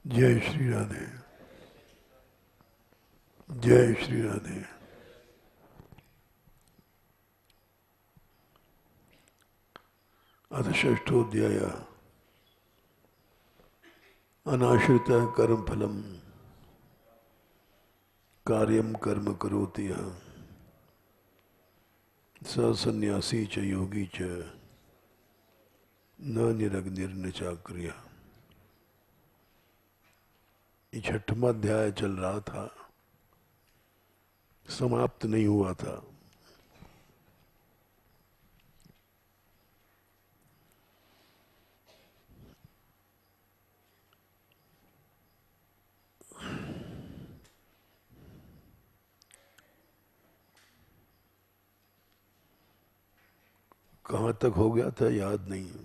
जय श्री राधे। जय श्री राधे। अथ षष्ठोऽध्याय। अनाश्रित कर्म फलम कार्यम कर्म करोति यः स सन्यासी च योगी च न निरग्निर्न चाक्रियः। ये छठवां अध्याय चल रहा था, समाप्त नहीं हुआ था। कहाँ तक हो गया था याद नहीं।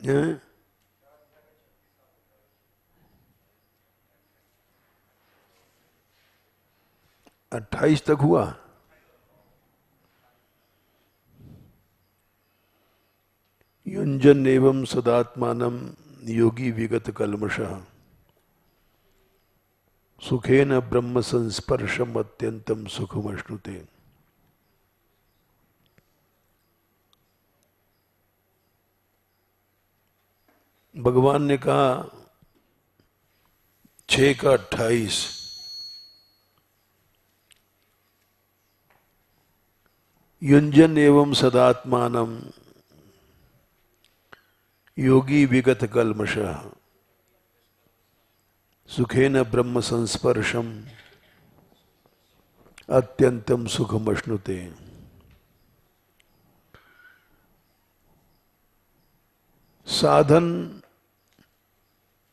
हैं? 28 तक हुआ। युञ्जन एवं सदात्मानं योगी विगत कल्मषः सुखेन ब्रह्म संस्पर्शम अत्यंतम सुखमश्नुते। भगवान ने कहा 6 का 28, युञ्जन एवं सदात्मानं योगी विगत कल्मषः सुखेन ब्रह्म संस्पर्शम अत्यंतम सुखमश्नुते। साधन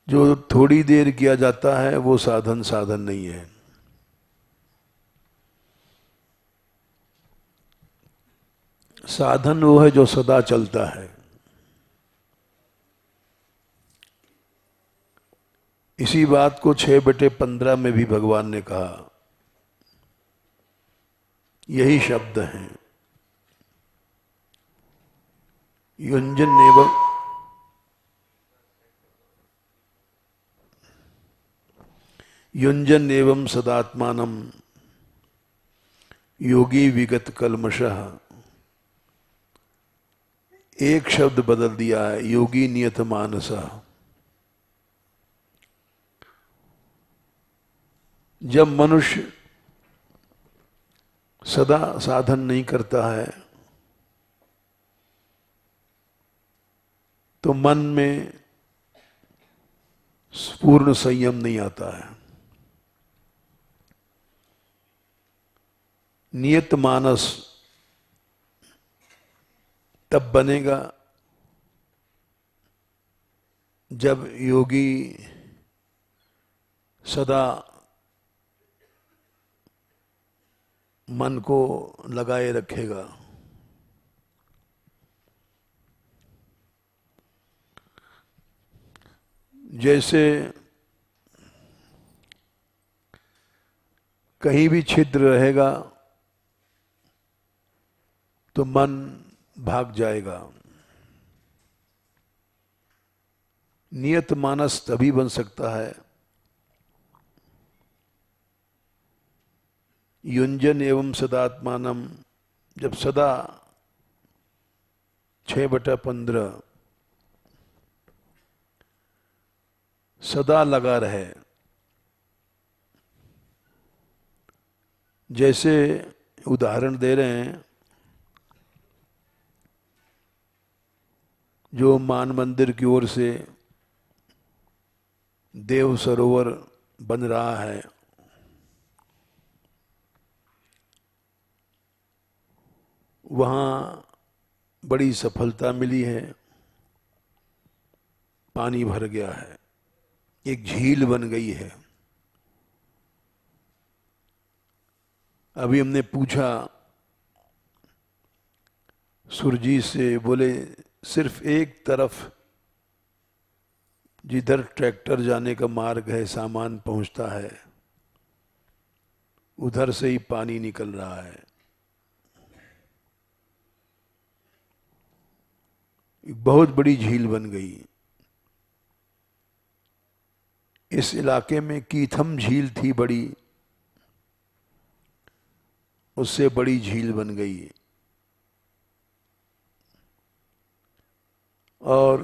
जो थोड़ी देर किया जाता है वो साधन साधन नहीं है। साधन वो है जो सदा चलता है। इसी बात को 6/15 में भी भगवान ने कहा। यही शब्द हैं, युञ्जन एवं युञ्जन एवं सदात्मानं योगी विगत कल्मषः। एक शब्द बदल दिया है, योगी नियत मानसः। जब मनुष्य सदा साधन नहीं करता है तो मन में पूर्ण संयम नहीं आता है। नियत मानस तब बनेगा जब योगी सदा मन को लगाए रखेगा। जैसे कहीं भी छिद्र रहेगा तो मन भाग जाएगा। नियत मानस तभी बन सकता है युञ्जन एवं सदात्मानं, जब सदा 6/15 सदा लगा रहे। जैसे उदाहरण दे रहे हैं, जो मान मंदिर की ओर से देव सरोवर बन रहा है, वहाँ बड़ी सफलता मिली है। पानी भर गया है, एक झील बन गई है। अभी हमने पूछा सुरजी से बोले सिर्फ एक तरफ जिधर ट्रैक्टर जाने का मार्ग है, सामान पहुंचता है, उधर से ही पानी निकल रहा है। एक बहुत बड़ी झील बन गई। इस इलाके में कीथम झील थी बड़ी, उससे बड़ी झील बन गई। और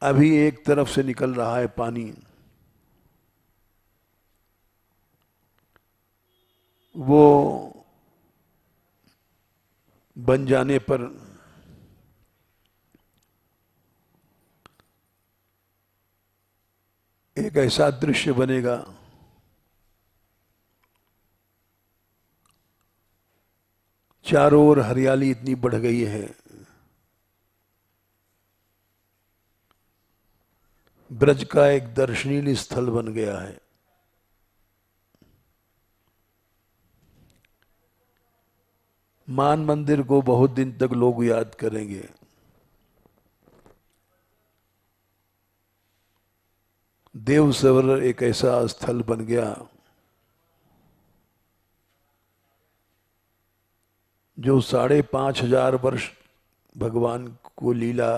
अभी एक तरफ से निकल रहा है पानी, वो बन जाने पर एक ऐसा दृश्य बनेगा चारों ओर हरियाली इतनी बढ़ गई है, ब्रज का एक दर्शनीय स्थल बन गया है। मान मंदिर को बहुत दिन तक लोग याद करेंगे। देव सरोवर एक ऐसा स्थल बन गया जो 5,500 वर्ष भगवान को लीला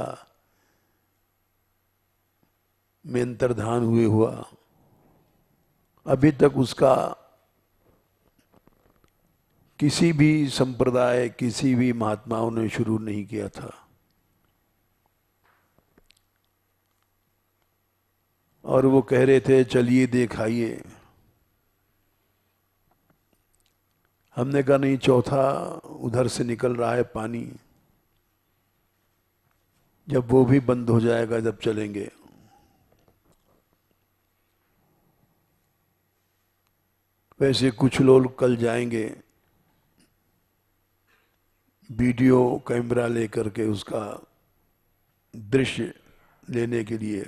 में अंतर्धान हुए हुआ, अभी तक उसका किसी भी संप्रदाय, किसी भी महात्माओं ने शुरू नहीं किया था। और वो कह रहे थे चलिए दिखाइए। हमने कहा नहीं, चौथा उधर से निकल रहा है पानी, जब वो भी बंद हो जाएगा जब चलेंगे। वैसे कुछ लोग कल जाएंगे वीडियो कैमरा लेकर के उसका दृश्य लेने के लिए।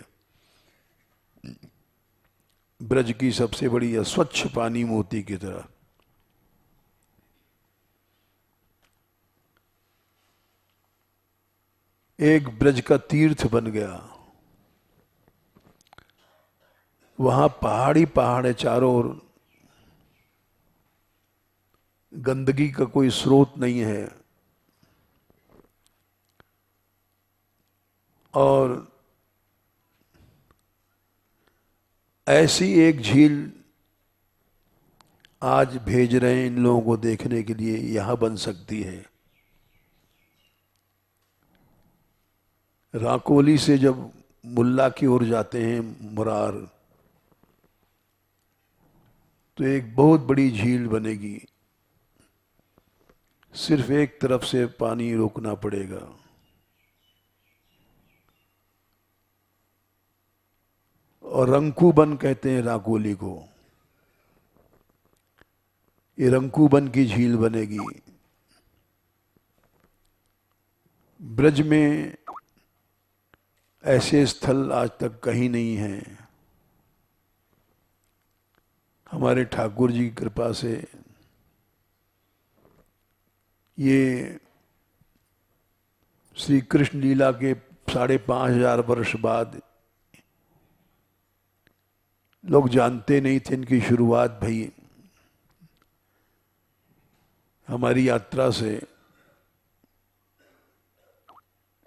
ब्रज की सबसे बड़ी स्वच्छ पानी मोती की तरह। एक ब्रज का तीर्थ बन गया। वहां पहाड़ी पहाड़ है चारों ओर, गंदगी का कोई स्रोत नहीं है। और ऐसी एक झील आज भेज रहे हैं इन लोगों को देखने के लिए, यहां बन सकती है। राकोली से जब मुल्ला की ओर जाते हैं मुरार, तो एक बहुत बड़ी झील बनेगी। सिर्फ एक तरफ से पानी रोकना पड़ेगा। और रंकूबन कहते हैं राकोली को। ये रंकूबन की झील बनेगी। ब्रज में ऐसे स्थल आज तक कहीं नहीं हैं। हमारे ठाकुर जी की कृपा से ये श्री कृष्ण लीला के 5,500 वर्ष बाद लोग जानते नहीं थे इनकी शुरुआत भई हमारी यात्रा से।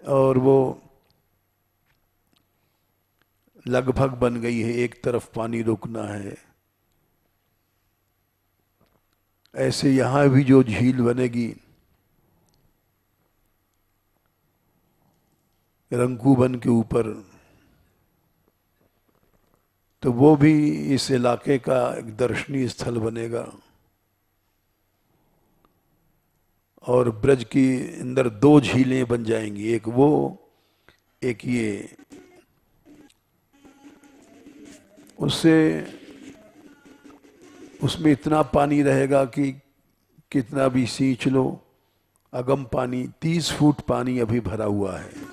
और वो लगभग बन गई है, एक तरफ पानी रोकना है। ऐसे यहां भी जो झील बनेगी रंकूबन के ऊपर, तो वो भी इस इलाके का एक दर्शनीय स्थल बनेगा। और ब्रज की अंदर 2 झीलें बन जाएंगी, एक वो, एक ये। उससे उसमें इतना पानी रहेगा कि कितना भी सींच लो, अगम पानी, 30 फुट पानी अभी भरा हुआ है।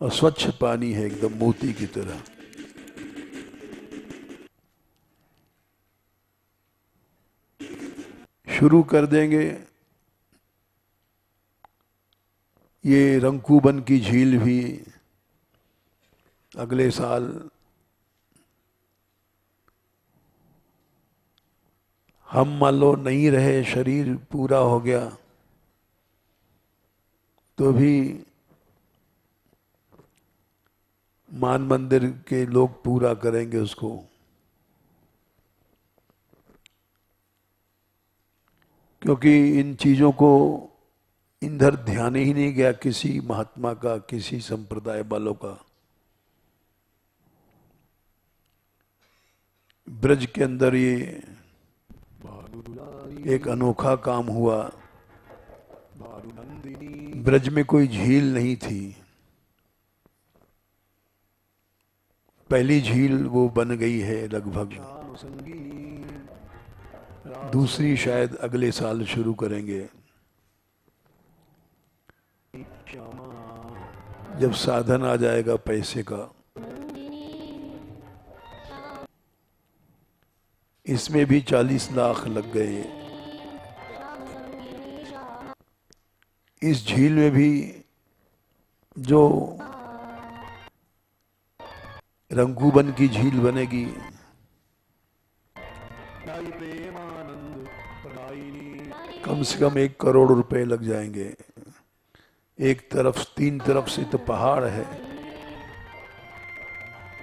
और स्वच्छ पानी है एकदम मोती की तरह। शुरू कर देंगे। ये रंकूबन की झील भी अगले साल हम मान लो नहीं रहे, शरीर पूरा हो गया, तो भी मान मंदिर के लोग पूरा करेंगे उसको। क्योंकि इन चीजों को इधर ध्यान ही नहीं गया किसी महात्मा का, किसी संप्रदाय वालों का। ब्रज के अंदर ये एक अनोखा काम हुआ। ब्रज में कोई झील नहीं थी, पहली झील वो बन गई है लगभग, दूसरी शायद अगले साल शुरू करेंगे, जब साधन आ जाएगा पैसे का। इसमें भी 40 लाख लग गए। इस झील में भी जो रंगूबन की झील बनेगी, कम से कम 1 करोड़ रुपए लग जाएंगे। एक तरफ 3 तरफ से तो पहाड़ है,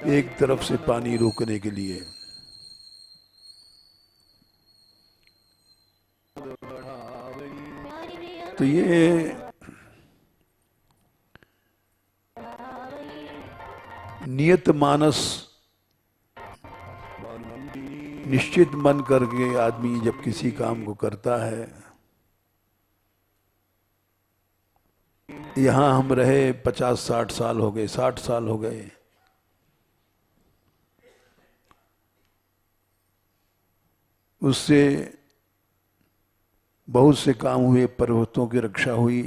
एक तरफ से पानी रोकने के लिए। तो ये नियत मानस, निश्चित मन करके आदमी जब किसी काम को करता है। यहां हम रहे 50-60 साल हो गए, 60 साल हो गए। उससे बहुत से काम हुए, पर्वतों की रक्षा हुई,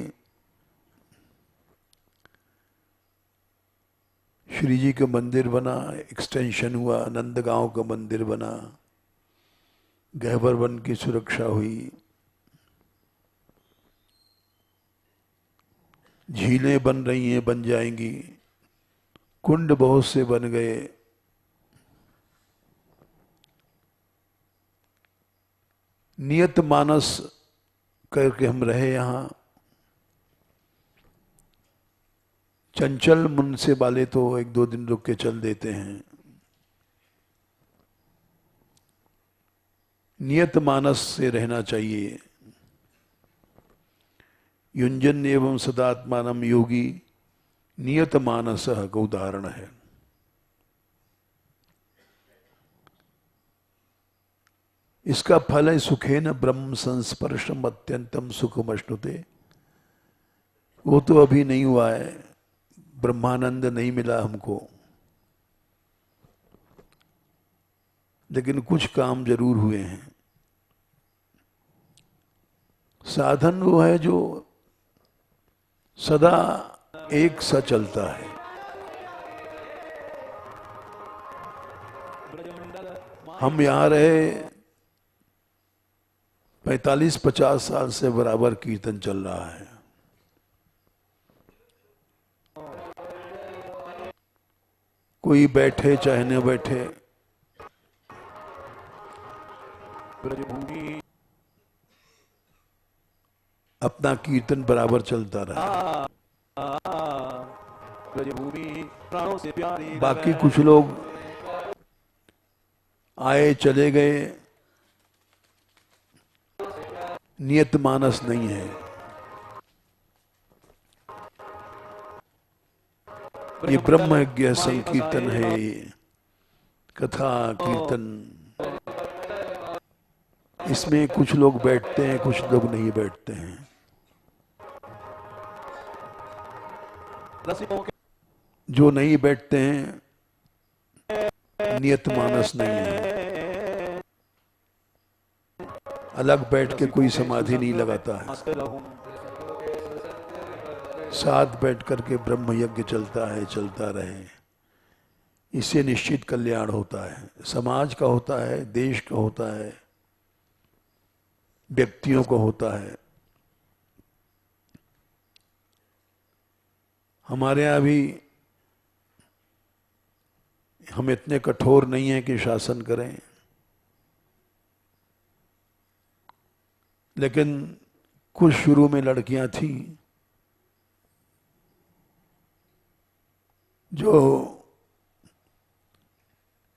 श्री जी का मंदिर बना, एक्सटेंशन हुआ, नंदगांव का मंदिर बना, गहवर वन की सुरक्षा हुई, झीलें बन रही हैं, बन जाएंगी, कुंड बहुत से बन गए। नियत मानस करके हम रहे यहां। चंचल मन से वाले तो 1-2 दिन रुक के चल देते हैं। नियत मानस से रहना चाहिए। युंजन एवं सदात्मानम योगी नियत मानस का उदाहरण है। इसका फल है सुखेन ब्रह्म संस्पर्शम अत्यंतम सुखमश्नुते। वो तो अभी नहीं हुआ है, ब्रह्मानंद नहीं मिला हमको, लेकिन कुछ काम जरूर हुए हैं। साधन वो है जो सदा एक सा चलता है। हम यहां रहे 45-50 साल से बराबर कीर्तन चल रहा है। कोई बैठे चाहे न बैठे, अपना कीर्तन बराबर चलता रहा। बाकी कुछ लोग आए चले गए, नियत मानस नहीं है। ये ब्रह्मज्ञ संकीर्तन है, ये कथा कीर्तन। इसमें कुछ लोग बैठते हैं, कुछ लोग नहीं बैठते हैं। जो नहीं बैठते हैं नियत मानस नहीं है। अलग बैठ के कोई समाधि नहीं लगाता है, साथ बैठ करके ब्रह्म यज्ञ चलता है, चलता रहे। इससे निश्चित कल्याण होता है, समाज का होता है, देश का होता है, व्यक्तियों को होता है। हमारे यहाँ भी हम इतने कठोर नहीं हैं कि शासन करें, लेकिन कुछ शुरू में लड़कियां थीं जो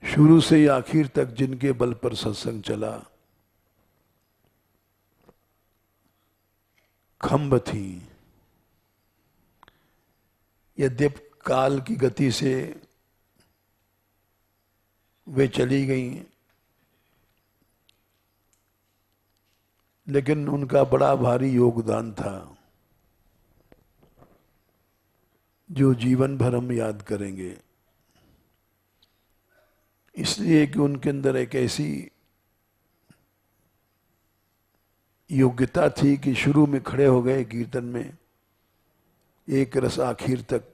शुरू से ही आखिर तक जिनके बल पर सत्संग चला, खंभ थी। यद्यप काल की गति से वे चली गईं, लेकिन उनका बड़ा भारी योगदान था जो जीवन भर हम याद करेंगे। इसलिए कि उनके अंदर एक ऐसी योग्यता थी कि शुरू में खड़े हो गए कीर्तन में, एक रस आखिर तक।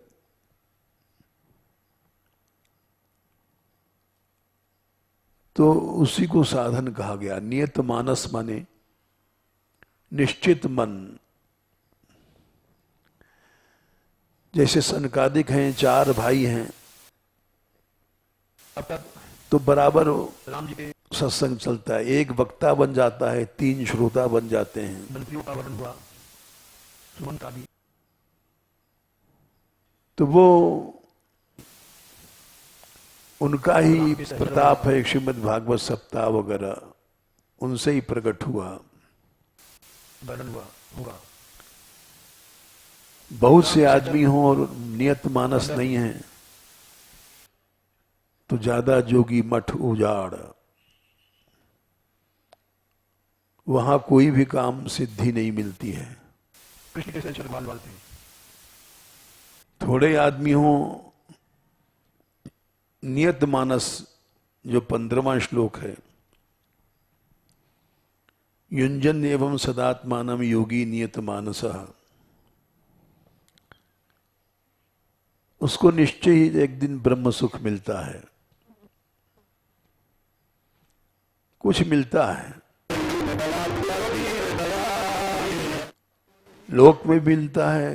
तो उसी को साधन कहा गया। नियत मानस माने निश्चित मन। जैसे सनकादिक हैं, 4 भाई हैं, तो बराबर राम जी के सत्संग चलता है। एक वक्ता बन जाता है, 3 श्रोता बन जाते हैं। मंत्रियों का वर्णन हुआ, सुमन का भी। तो वो उनका ही प्रताप है। श्रीमद् भागवत सप्ताह वगैरह उनसे ही प्रकट हुआ, वर्णन हुआ होगा। बहुत से आदमी हों और नियत मानस नहीं है तो ज्यादा जोगी मठ उजाड़, वहां कोई भी काम सिद्धि नहीं मिलती है। थोड़े आदमी हों नियत मानस, जो 15वां श्लोक है, युंजन एवं सदात्मानम योगी नियत मानसः, उसको निश्चय ही एक दिन ब्रह्म सुख मिलता है। कुछ मिलता है, लोक में भी मिलता है,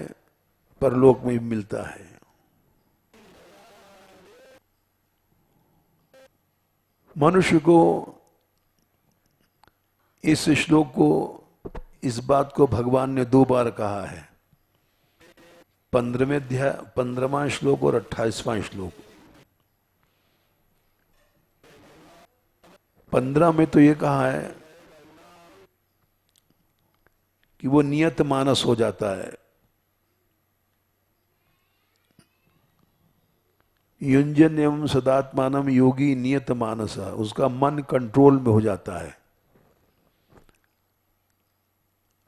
परलोक में भी मिलता है। मनुष्य को इस श्लोक को, इस बात को भगवान ने 2 बार कहा है। 15वां श्लोक और 28वां श्लोक। 15 में तो ये कहा है कि वो नियत मानस हो जाता है। युंजन एवं सदात्मानम योगी नियत मानस, उसका मन कंट्रोल में हो जाता है।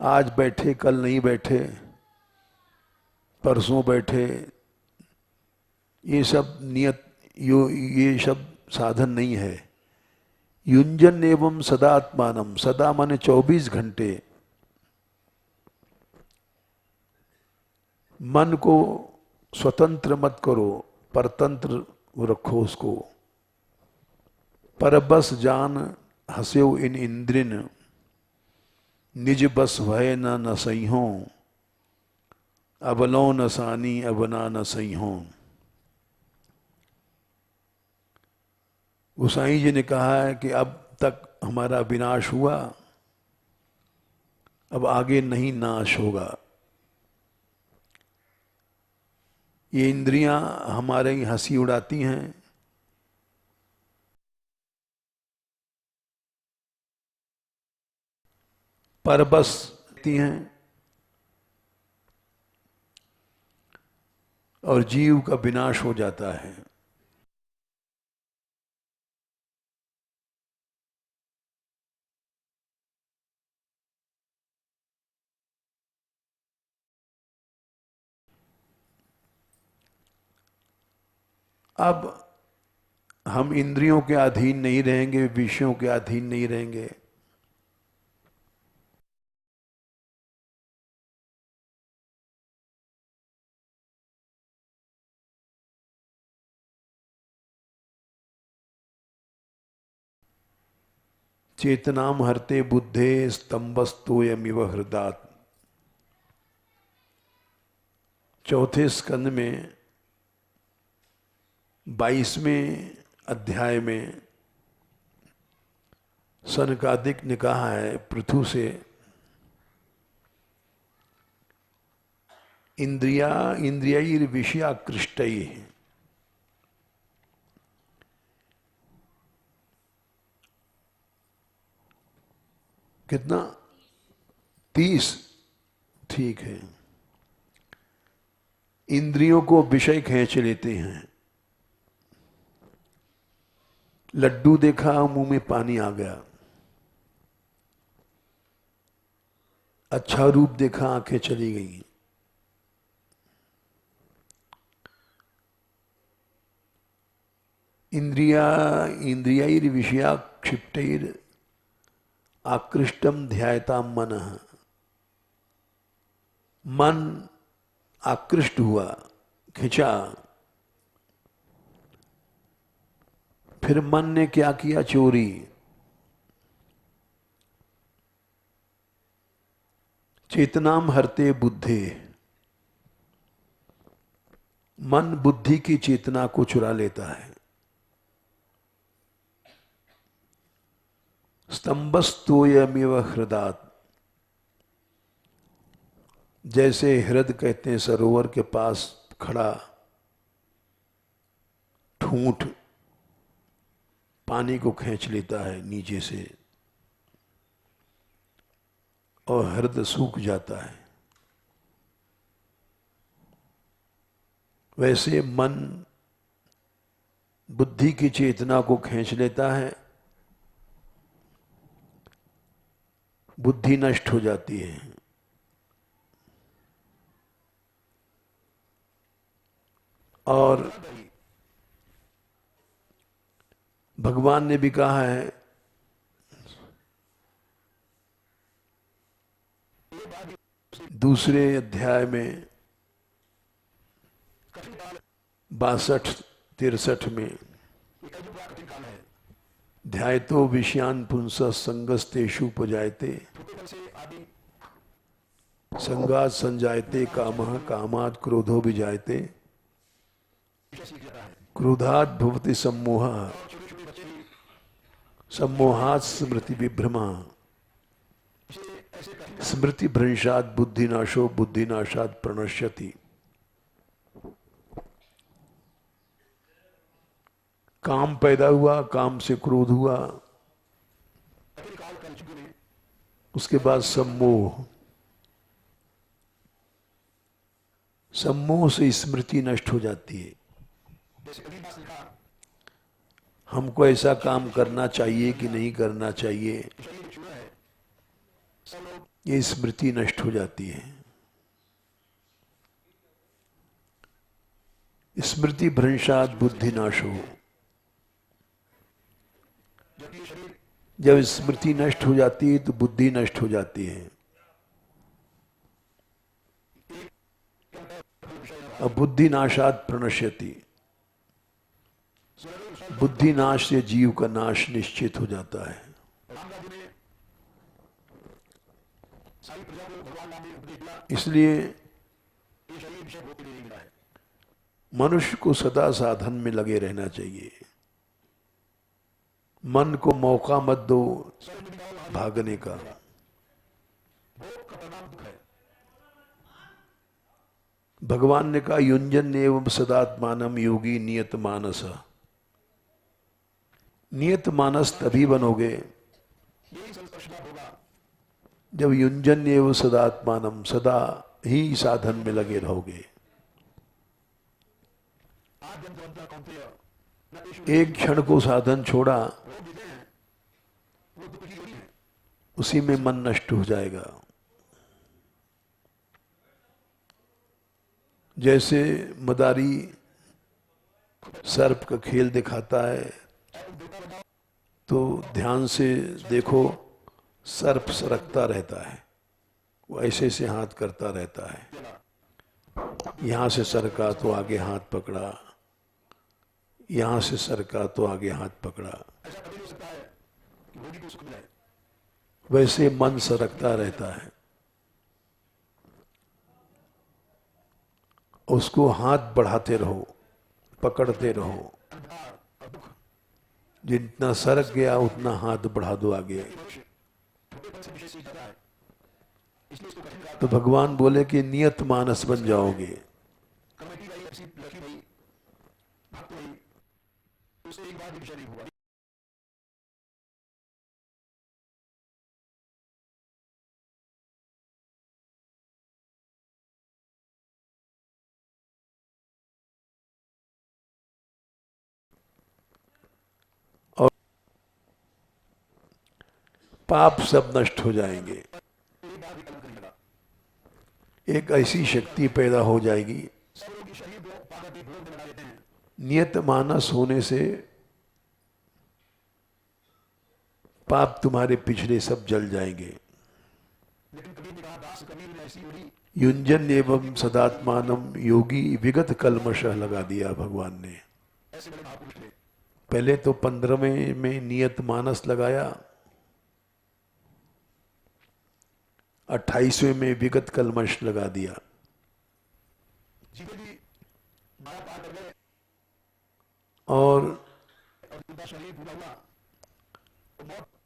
आज बैठे कल नहीं बैठे, परसों बैठे, ये सब नियत, ये सब साधन नहीं है। युंजन एवं सदात्मानम, सदा माने 24 घंटे मन को स्वतंत्र मत करो, परतंत्र रखो उसको। पर बस जान हस्यो इन इंद्रिन, निज बस भय न सही, अबलो न सानी अबना न सही। गोसाई जी ने कहा है कि अब तक हमारा विनाश हुआ, अब आगे नहीं नाश होगा। ये इंद्रियां हमारे ही हंसी उड़ाती हैं, पर बस हैं, और जीव का विनाश हो जाता है। अब हम इंद्रियों के अधीन नहीं रहेंगे, विषयों के अधीन नहीं रहेंगे। चेतनाम हरते बुद्धे स्तंभस्तोयमिव हृदात। चौथे स्कंद में 22वें अध्याय में सनकादिक ने कहा है पृथु से, इंद्रियाईर विषयाकृष्टै, कितना 30, ठीक है। इंद्रियों को विषय खींच लेते हैं। लड्डू देखा मुंह में पानी आ गया, अच्छा रूप देखा आंखें चली गई। इंद्रियाईर विषयाक्षिप्तैर आकृष्टम ध्यायता मनः, मन आकृष्ट हुआ, खिंचा। फिर मन ने क्या किया? चोरी। चेतनाम हरते बुद्धे, मन बुद्धि की चेतना को चुरा लेता है। स्तंभस्तोयमिव हृदात, जैसे हृद कहते हैं सरोवर के पास खड़ा ठूंठ पानी को खींच लेता है नीचे से और हृदय सूख जाता है, वैसे मन बुद्धि की चेतना को खींच लेता है, बुद्धि नष्ट हो जाती है। और भगवान ने भी कहा है दूसरे अध्याय में 62-63 में, ध्यायतो विषयान पुंसः संगस्तेषु उपजायते, संगात संजायते कामः, कामात् क्रोधो विजायते, क्रोधात् भवति सम्मोहः, सम्मोहात् स्मृति विभ्रमः, स्मृति भ्रंशात् बुद्धिनाशो, बुद्धिनाशात् प्रणश्यति। काम पैदा हुआ, काम से क्रोध हुआ, उसके बाद सम्मोह, सम्मोह से स्मृति नष्ट हो जाती है। हमको ऐसा काम करना चाहिए कि नहीं करना चाहिए, ये स्मृति नष्ट हो जाती है। स्मृति भ्रंशात् बुद्धिनाशो, जब स्मृति नष्ट हो जाती है तो बुद्धि नष्ट हो जाती है। अब बुद्धि नाशात् प्रणश्यति, बुद्धि नाश से जीव का नाश निश्चित हो जाता है। इसलिए मनुष्य को सदा साधन में लगे रहना चाहिए। मन को मौका मत दो भागने का। भगवान ने कहा युंजन एवं सदात्मानम योगी नियत मानस। नियत मानस तभी बनोगे जब युंजन एवं सदात्मानम, सदा ही साधन में लगे रहोगे। एक क्षण को साधन छोड़ा, उसी में मन नष्ट हो जाएगा। जैसे मदारी सर्प का खेल दिखाता है तो ध्यान से देखो, सर्प सरकता रहता है, वो ऐसे ऐसे हाथ करता रहता है, यहां से सरका तो आगे हाथ पकड़ा, यहां से सरका तो आगे हाथ पकड़ा। वैसे मन सरकता रहता है। उसको हाथ बढ़ाते रहो, पकड़ते रहो। जितना सरक गया उतना हाथ बढ़ा दो आगे। तो भगवान बोले कि नियत मानस बन जाओगे। और पाप सब नष्ट हो जाएंगे। एक ऐसी शक्ति पैदा हो जाएगी। नियत मानस होने से पाप तुम्हारे पिछले सब जल जाएंगे। युंजन एवं सदात्मानम योगी विगत कलमश लगा दिया भगवान ने। पहले तो 15वें में नियत मानस लगाया, 28वें में विगत कलमश लगा दिया। और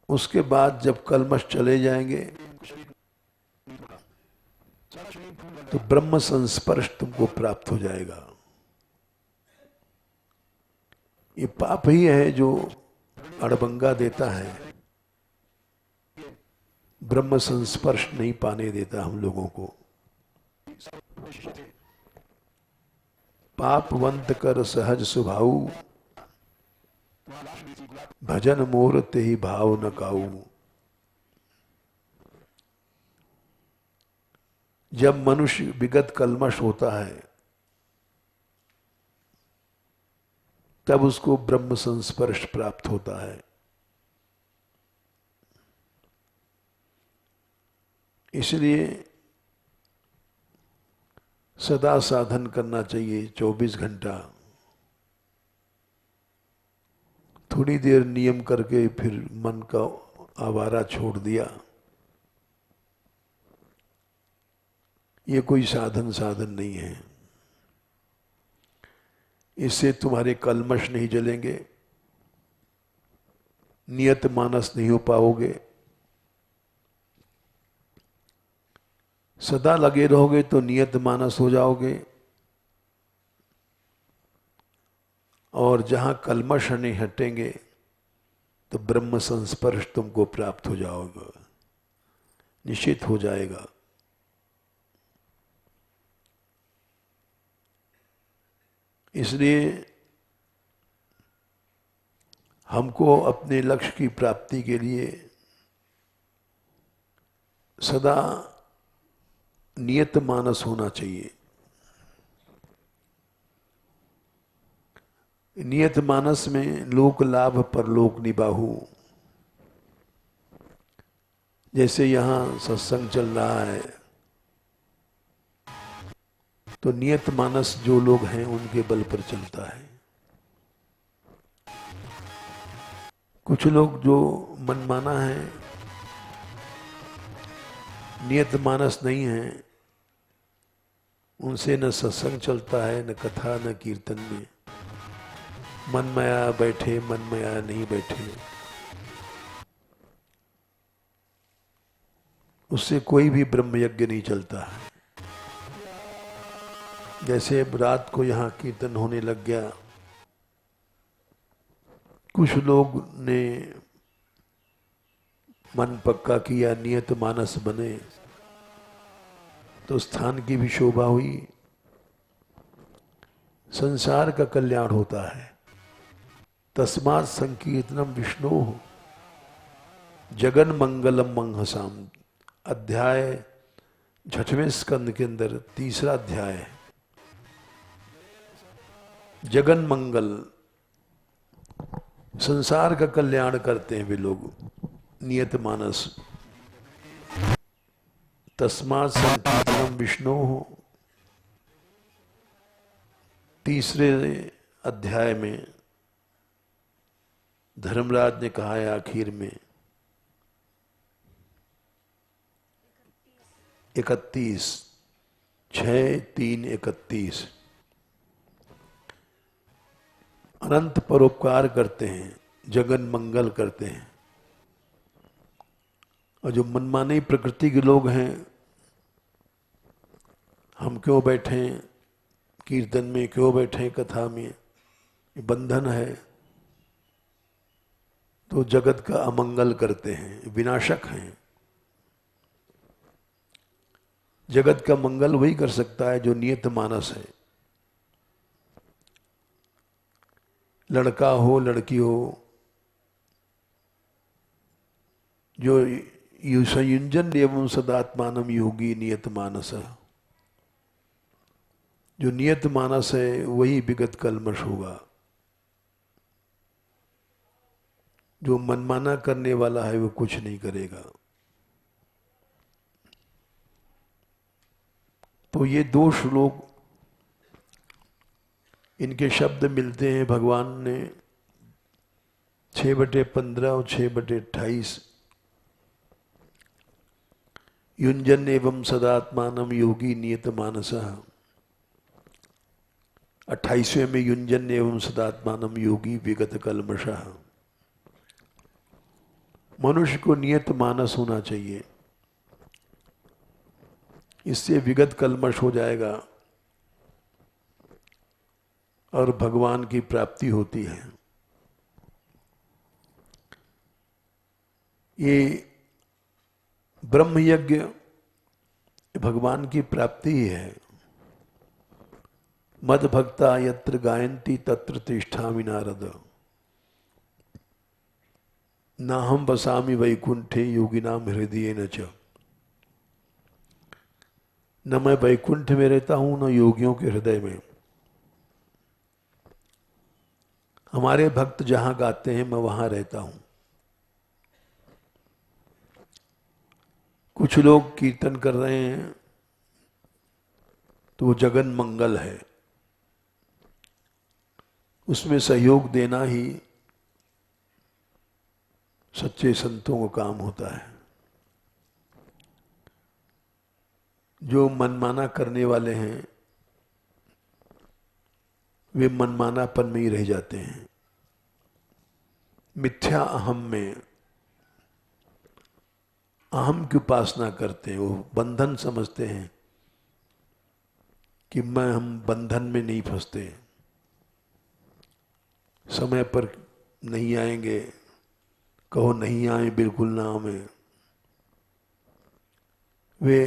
उसके बाद जब कलमश चले जाएंगे तो ब्रह्म संस्पर्श तुमको प्राप्त हो जाएगा। ये पाप ही है जो अड़बंगा देता है, ब्रह्म संस्पर्श नहीं पाने देता हम लोगों को। पापवंत कर सहज स्वभाव, भजन मोर ते ही भाव न काऊ। जब मनुष्य विगत कलमश होता है तब उसको ब्रह्म संस्पर्श प्राप्त होता है। इसलिए सदा साधन करना चाहिए 24 घंटा। थोड़ी देर नियम करके फिर मन का आवारा छोड़ दिया, ये कोई साधन नहीं है। इससे तुम्हारे कलमश नहीं जलेंगे, नियत मानस नहीं हो पाओगे। सदा लगे रहोगे तो नियत मानस हो जाओगे, और जहां कलमश नहीं हटेंगे तो ब्रह्म संस्पर्श तुमको प्राप्त हो जाओगे, निश्चित हो जाएगा। इसलिए हमको अपने लक्ष्य की प्राप्ति के लिए सदा नियत मानस होना चाहिए। नियत मानस में लोक लाभ परलोक निबाहु। जैसे यहां सत्संग चल रहा है तो नियत मानस जो लोग हैं उनके बल पर चलता है। कुछ लोग जो मनमाना है, नियत मानस नहीं है, उनसे न सत्संग चलता है, न कथा, न कीर्तन में। मन माया बैठे, मन माया नहीं बैठे, उससे कोई भी ब्रह्म यज्ञ नहीं चलता है। जैसे अब रात को यहाँ कीर्तन होने लग गया, कुछ लोग ने मन पक्का किया, नियत मानस बने, तो स्थान की भी शोभा हुई, संसार का कल्याण होता है। तस्मात् संकीर्तनम विष्णु जगन मंगलम मंहसाम। अध्याय 6वें स्कंद के अंदर 3रा अध्याय है। जगन मंगल, संसार का कल्याण करते हैं वे लोग, नियत मानस। तस्मात् संकीर्तनम विष्णु। 3रे अध्याय में धर्मराज ने कहा है आखिर में 31, 6/3/31 अनंत परोपकार करते हैं, जगन मंगल करते हैं। और जो मनमानी प्रकृति के लोग हैं, हम क्यों बैठे कीर्तन में, क्यों बैठे कथा में, ये बंधन है, तो जगत का अमंगल करते हैं, विनाशक हैं। जगत का मंगल वही कर सकता है जो नियत मानस है। लड़का हो लड़की हो, जो संयुंजन एवं सदात्मानम योगी नियत मानस, जो नियत मानस है वही विगत कल्मष होगा। जो मनमाना करने वाला है वो कुछ नहीं करेगा। तो ये दो श्लोक, इनके शब्द मिलते हैं भगवान ने 6/15 और 6/28। युंजन एवं सदात्मानम योगी नियत मानसः। 28वें में युंजन एवं सदात्मानम योगी विगत कल्मषः। मनुष्य को नियत मानस होना चाहिए, इससे विगत कल्मष हो जाएगा और भगवान की प्राप्ति होती है। ये ब्रह्म यज्ञ भगवान की प्राप्ति ही है। मद भक्ता यत्र गायन्ति तत्र तिष्ठामि नारद, नाहं वसामि वैकुंठे योगिनाम हृदयेन च। न मैं वैकुंठ में रहता हूं, न योगियों के हृदय में। हमारे भक्त जहां गाते हैं मैं वहां रहता हूं। कुछ लोग कीर्तन कर रहे हैं तो वो जगन मंगल है, उसमें सहयोग देना ही सच्चे संतों का काम होता है। जो मनमाना करने वाले हैं वे मनमानापन में ही रह जाते हैं। मिथ्या अहम में अहम की उपासना करते हैं, वो बंधन समझते हैं कि हम बंधन में नहीं फंसते, समय पर नहीं आएंगे, कहो नहीं आए बिल्कुल ना आए। वे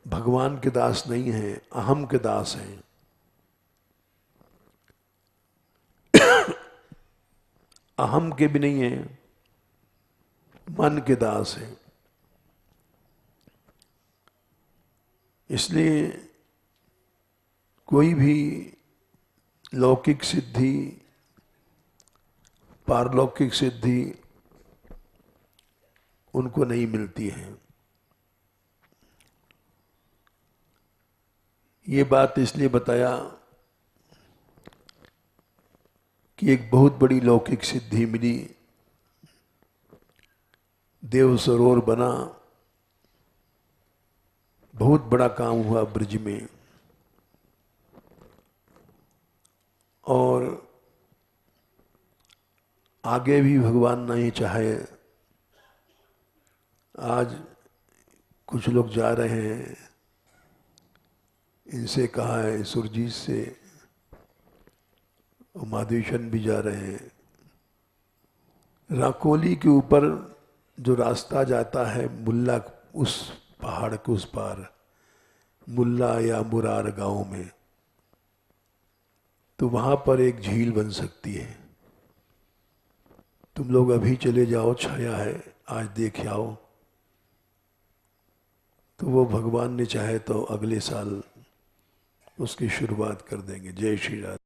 भगवान के दास नहीं हैं, अहम के दास हैं। अहम के भी नहीं है, मन के दास हैं। इसलिए कोई भी लौकिक सिद्धि, पारलौकिक सिद्धि उनको नहीं मिलती है। ये बात इसलिए बताया कि एक बहुत बड़ी लौकिक सिद्धि मिली, देव सरोवर बना, बहुत बड़ा काम हुआ ब्रज में। और आगे भी भगवान नहीं चाहे, आज कुछ लोग जा रहे हैं, इनसे कहा है सुरजीत से, माधवीशन भी जा रहे हैं। राकोली के ऊपर जो रास्ता जाता है मुल्ला, उस पहाड़ के उस पार, मुल्ला या मुरार गांव में, तो वहां पर एक झील बन सकती है। तुम लोग अभी चले जाओ, छाया है, आज देख आओ। तो वो भगवान ने चाहे तो अगले साल उसकी शुरुआत कर देंगे। जय श्री राधे।